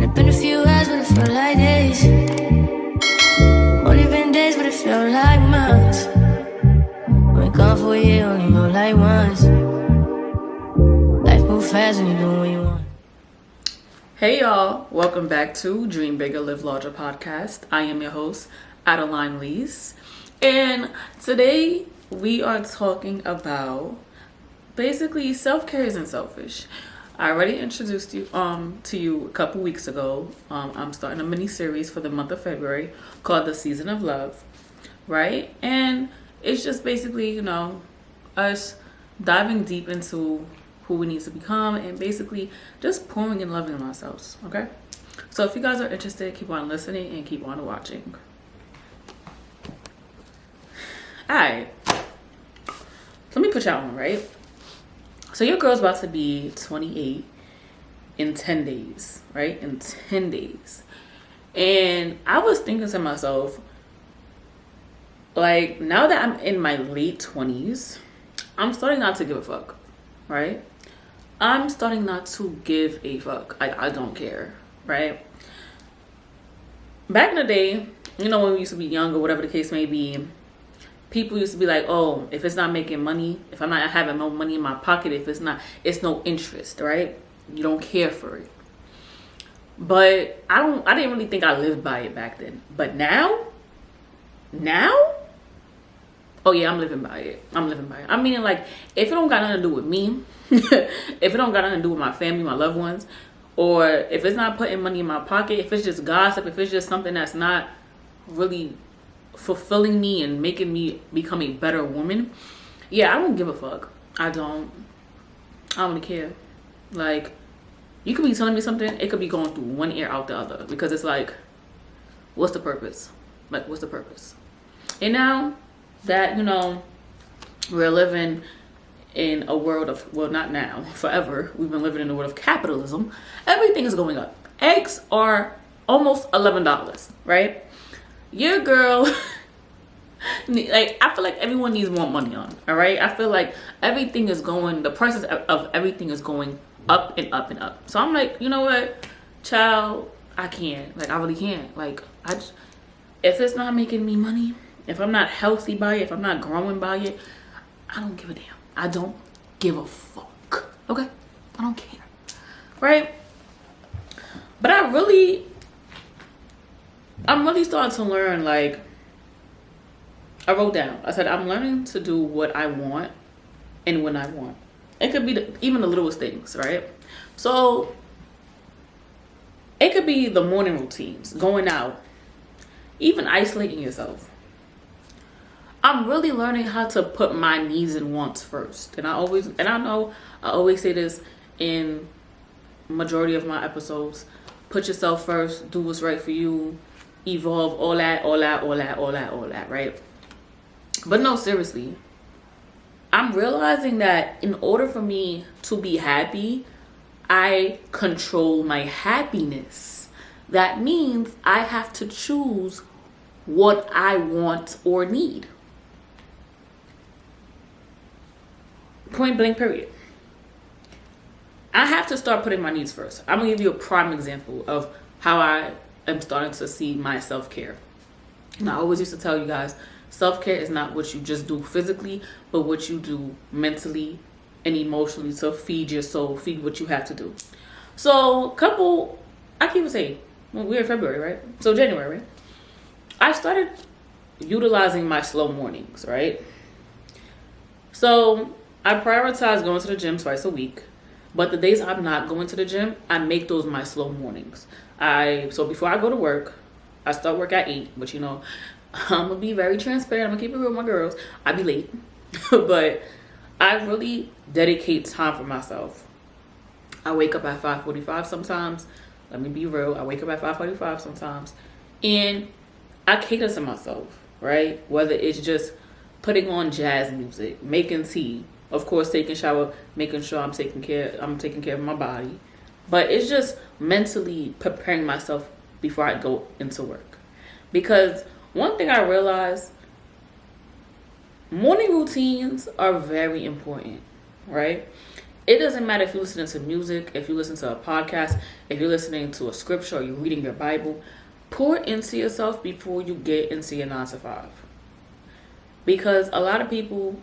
Only been a few hours, but it felt like days. Only been days, but it felt like months. Been gone for a year, only know like once. Life moves fast when you do what you want. Hey y'all, welcome back to Dream Bigger, Live Larger podcast. I am your host, Adeline Lys. And today we are talking about basically self-care isn't selfish. I already introduced you to you a couple weeks ago. I'm starting a mini series for the month of February called The Season of Love, right? And it's just basically, us diving deep into who we need to become and basically just pouring and loving on ourselves, okay? So if you guys are interested, keep on listening and keep on watching. Alright, let me put y'all on, right? So your girl's about to be 28 in 10 days, right? In 10 days. And I was thinking to myself, like, now that I'm in my late 20s, I'm starting not to give a fuck, right? I'm starting not to give a fuck. I don't care, right? Back in the day, when we used to be young or whatever the case may be, people used to be like, oh, if it's not making money, if I'm not having no money in my pocket, it's no interest, right? You don't care for it. But I didn't really think I lived by it back then. But now, oh yeah, I'm living by it. I mean, like, if it don't got nothing to do with me, if it don't got nothing to do with my family, my loved ones, or if it's not putting money in my pocket, if it's just gossip, if it's just something that's not really fulfilling me and making me become a better woman, yeah, I don't give a fuck. I don't really care. Like, you could be telling me something, it could be going through one ear out the other, because it's like, what's the purpose? Like, what's the purpose? And now that, we're living in a world of, well, not now, forever, we've been living in a world of capitalism, everything is going up. Eggs are almost $11, right? Your girl, like, I feel like everyone needs more money on, all right? I feel like the prices of everything is going up and up and up. So I'm like, you know what, child, I can't. Like, I really can't. Like, if it's not making me money, if I'm not healthy by it, if I'm not growing by it, I don't give a damn. I don't give a fuck, okay? I don't care, right? But I'm really starting to learn, like, I wrote down, I said, I'm learning to do what I want and when I want. It could be even the littlest things, right? So it could be the morning routines, going out, even isolating yourself. I'm really learning how to put my needs and wants first. And I know I always say this in majority of my episodes, put yourself first, do what's right for you, evolve, all that, right? But no, seriously, I'm realizing that in order for me to be happy, I control my happiness. That means I have to choose what I want or need. Point blank, period. I have to start putting my needs first. I'm gonna give you a prime example of how I am starting to see my self-care. And I always used to tell you guys, self-care is not what you just do physically, but what you do mentally and emotionally to feed your soul, feed what you have to do. So I can even say, well, we're in February, right? So January, right? I started utilizing my slow mornings, right? So I prioritize going to the gym twice a week, but the days I'm not going to the gym, I make those my slow mornings. So before I go to work, I start work at 8, but I'm gonna be very transparent. I'm gonna keep it real with my girls. I be late, but I really dedicate time for myself. I wake up at 5:45 sometimes. Let me be real. I wake up at 5:45 sometimes, and I cater to myself, right? Whether it's just putting on jazz music, making tea, of course, taking a shower, making sure I'm taking care of my body. But it's just mentally preparing myself before I go into work. Because one thing I realized, morning routines are very important, right? It doesn't matter if you're listening to music, if you listen to a podcast, if you're listening to a scripture, or you're reading your Bible. Pour into yourself before you get into your 9 to 5. Because a lot of people,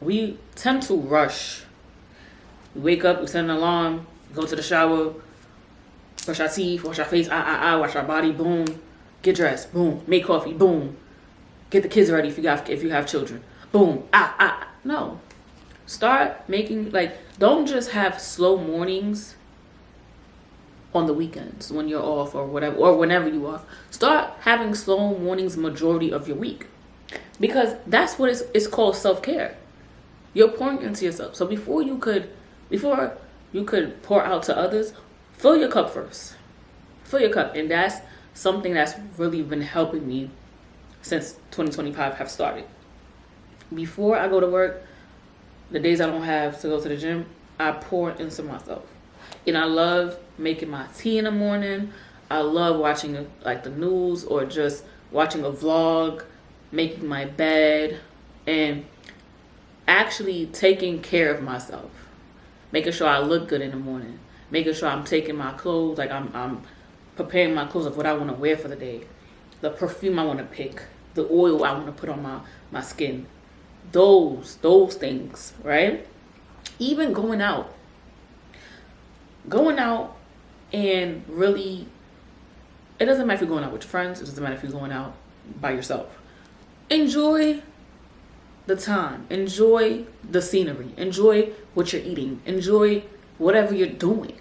we tend to rush. We wake up, we set an alarm, go to the shower, brush our teeth, wash our face, wash our body, boom. Get dressed, boom. Make coffee, boom. Get the kids ready if you have children, boom. No. Start making, don't just have slow mornings on the weekends when you're off or whatever, or whenever you're off. Start having slow mornings majority of your week, because that's what it's called, self-care. You're pouring into yourself. So before you could pour out to others, fill your cup first. Fill your cup. And that's something that's really been helping me since 2025 have started. Before I go to work, the days I don't have to go to the gym, I pour into myself. And I love making my tea in the morning. I love watching the news, or just watching a vlog, making my bed, and actually taking care of myself. Making sure I look good in the morning. Making sure I'm taking my clothes, I'm preparing my clothes of what I want to wear for the day. The perfume I want to pick. The oil I want to put on my skin. Those things, right? Even going out and really, it doesn't matter if you're going out with your friends, it doesn't matter if you're going out by yourself. Enjoy the time, enjoy the scenery, enjoy what you're eating, enjoy whatever you're doing.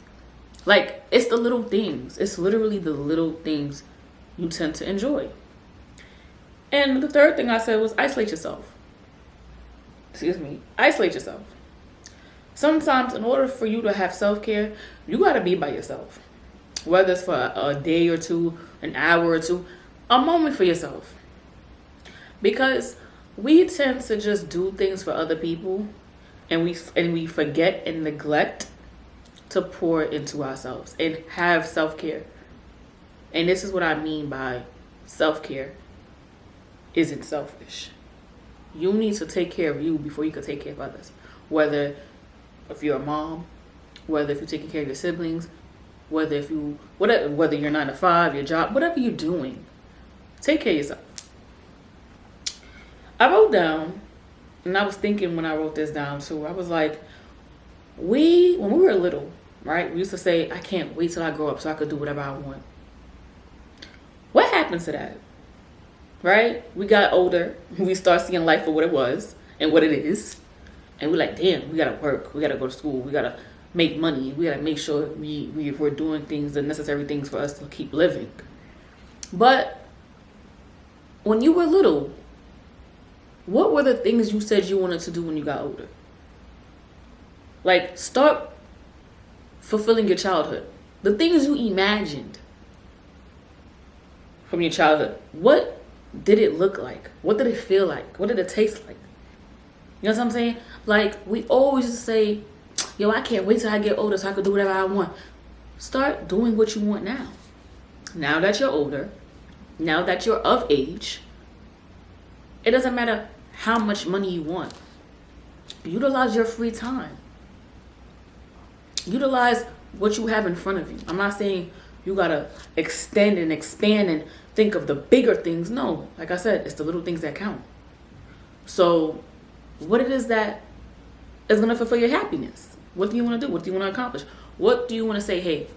It's the little things. It's literally the little things you tend to enjoy. And the third thing I said was isolate yourself. Isolate yourself. Sometimes in order for you to have self-care, you got to be by yourself. Whether it's for a day or two, an hour or two, a moment for yourself. Because we tend to just do things for other people, and we forget and neglect to pour into ourselves and have self-care. And this is what I mean by self-care isn't selfish. You need to take care of you before you can take care of others. Whether if you're a mom, whether if you're taking care of your siblings, whether you're 9 to 5, your job, whatever you're doing, take care of yourself. I wrote down, and I was thinking when I wrote this down too, I was like, when we were little, right, we used to say, I can't wait till I grow up so I could do whatever I want. What happened to that? Right? We got older. We start seeing life for what it was and what it is. And we're like, damn, we got to work. We got to go to school. We got to make money. We got to make sure we're doing things, the necessary things for us to keep living. But when you were little, what were the things you said you wanted to do when you got older? Start fulfilling your childhood. The things you imagined from your childhood. What did it look like? What did it feel like? What did it taste like? You know what I'm saying? We always just say, yo, I can't wait till I get older so I can do whatever I want. Start doing what you want now. Now that you're older, now that you're of age, it doesn't matter how much money you want. Utilize your free time. Utilize what you have in front of you. I'm not saying you gotta extend and expand and think of the bigger things. No, like I said, it's the little things that count. So what it is that is gonna fulfill your happiness? What do you want to do? What do you want to accomplish? What do you want to say? Hey,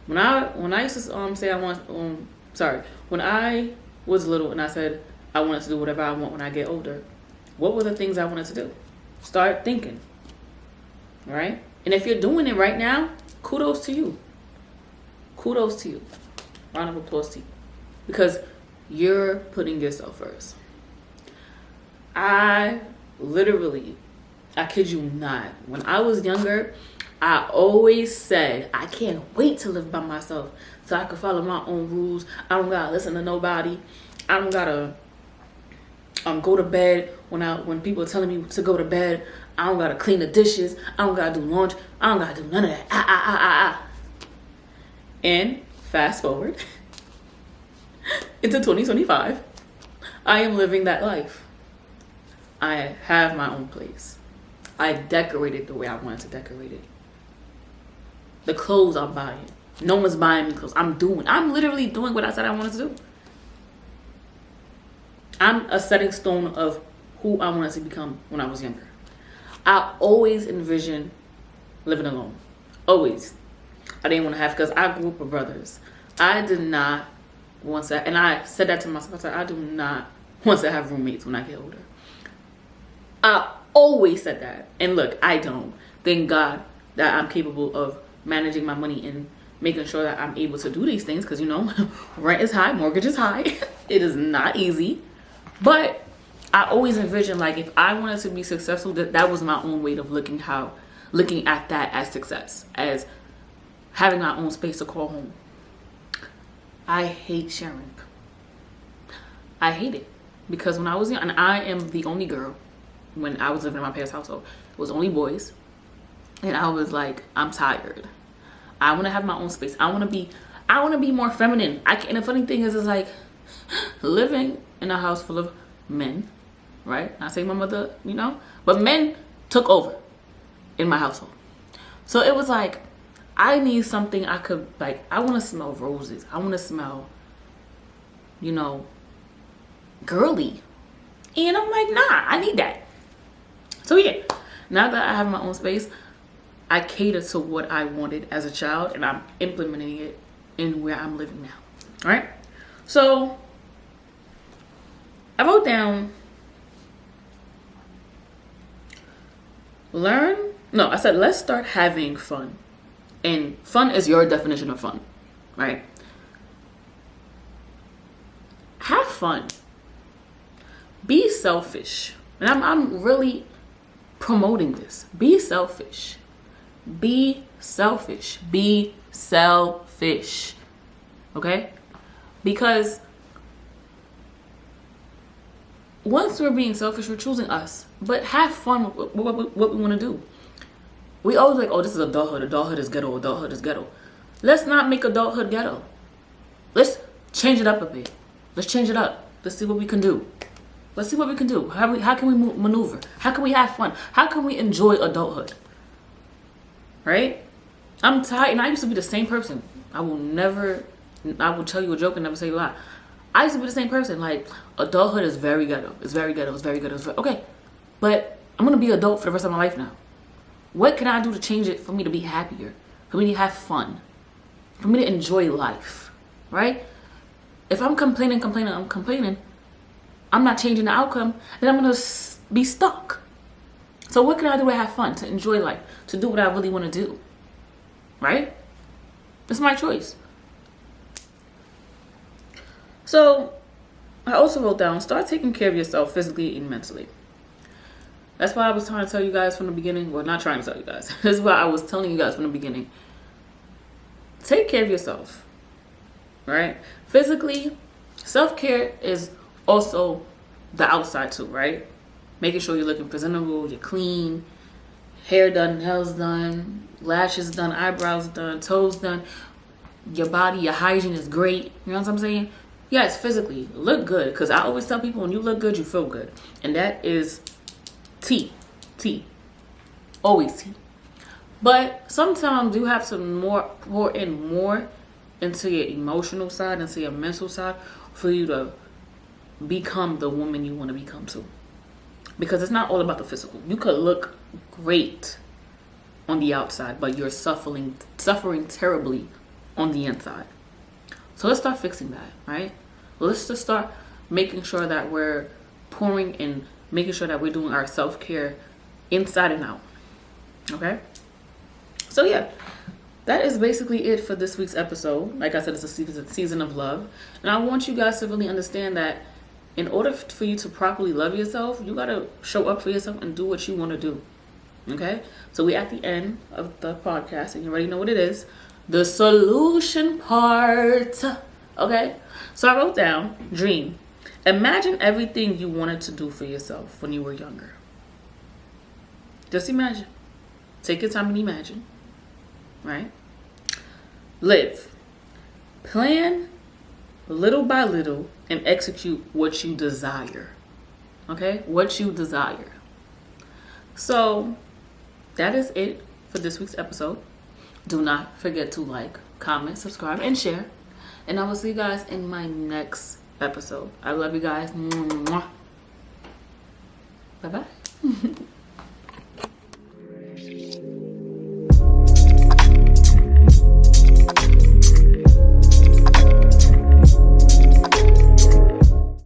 when I used to say I want when I was little and I said I wanted to do whatever I want when I get older, what were the things I wanted to do? Start thinking. All right? And if you're doing it right now, kudos to you. Kudos to you. Round of applause to you. Because you're putting yourself first. I kid you not, when I was younger, I always said, I can't wait to live by myself so I can follow my own rules. I don't gotta listen to nobody. I don't gotta go to bed when people are telling me to go to bed. I don't gotta clean the dishes. I don't gotta do lunch. I don't gotta do none of that. And fast forward into 2025, I am living that life. I have my own place. I decorate it the way I wanted to decorate it. The clothes I'm buying. No one's buying me clothes. I'm literally doing what I said I wanted to do. I'm a setting stone of who I wanted to become when I was younger. I always envisioned living alone. Always. I didn't want to have, because I grew up with brothers. I did not want to, and I said that to myself. I said, I do not want to have roommates when I get older. I always said that. And look, I don't. Thank God that I'm capable of managing my money and making sure that I'm able to do these things, because, you know, rent is high, mortgage is high. It is not easy. But I always envisioned, like, if I wanted to be successful, that was my own way of looking at that as success, as having my own space to call home. I hate sharing. I hate it, because when I was young, and I am the only girl when I was living in my parents' household, it was only boys, and I was like, I'm tired. I want to have my own space. I want to be more feminine. And the funny thing is like, living in a house full of men, right? I say my mother, you know, but men took over in my household. So it was like, I need something I could, like, I want to smell roses. I want to smell, you know, girly. And I'm like, nah, I need that. So yeah, now that I have my own space, I cater to what I wanted as a child, and I'm implementing it in where I'm living now. All right. So I wrote down, I said, let's start having fun. And fun is your definition of fun, right? Have fun. Be selfish. And I'm really promoting this. Be selfish. Be selfish. Be selfish. Okay? Because once we're being selfish, we're choosing us. But have fun with what we want to do. We always like, oh, this is adulthood. Adulthood is ghetto. Adulthood is ghetto. Let's not make adulthood ghetto. Let's change it up a bit. Let's change it up. Let's see what we can do. Let's see what we can do. How can we maneuver? How can we have fun? How can we enjoy adulthood? Right? I'm tired, and I used to be the same person. I will tell you a joke and never say a lie. I used to be the same person. Like, adulthood is very ghetto. It's very ghetto. It's very ghetto. Okay. But I'm going to be an adult for the rest of my life now. What can I do to change it for me to be happier? For me to have fun? For me to enjoy life? Right? If I'm complaining, I'm not changing the outcome, then I'm going to be stuck. So what can I do to have fun, to enjoy life, to do what I really want to do? Right? It's my choice. So I also wrote down, start taking care of yourself physically and mentally. That's why I was trying to tell you guys from the beginning. Well, not trying to tell you guys. That's why I was telling you guys from the beginning. Take care of yourself. Right? Physically, self-care is also the outside too, right? Making sure you're looking presentable, you're clean, hair done, nails done, lashes done, eyebrows done, toes done. Your body, your hygiene is great. You know what I'm saying? Yes, physically, look good. Because I always tell people, when you look good, you feel good. And that is T. Always T. But sometimes you have to pour in more into your emotional side, into your mental side, for you to become the woman you want to become too. Because it's not all about the physical. You could look great on the outside, but you're suffering terribly on the inside. So let's start fixing that, right? Let's just start making sure that we're pouring and making sure that we're doing our self-care inside and out. Okay? So yeah, that is basically it for this week's episode. Like I said, it's a season of love. And I want you guys to really understand that in order for you to properly love yourself, you got to show up for yourself and do what you want to do. Okay? So we're at the end of the podcast, and you already know what it is. The solution part. Okay? So I wrote down, dream. Imagine everything you wanted to do for yourself when you were younger. Just imagine. Take your time and imagine. Right? Live. Plan little by little and execute what you desire. Okay? What you desire. So that is it for this week's episode. Do not forget to like, comment, subscribe, and share. And I will see you guys in my next episode. I love you guys. Bye-bye.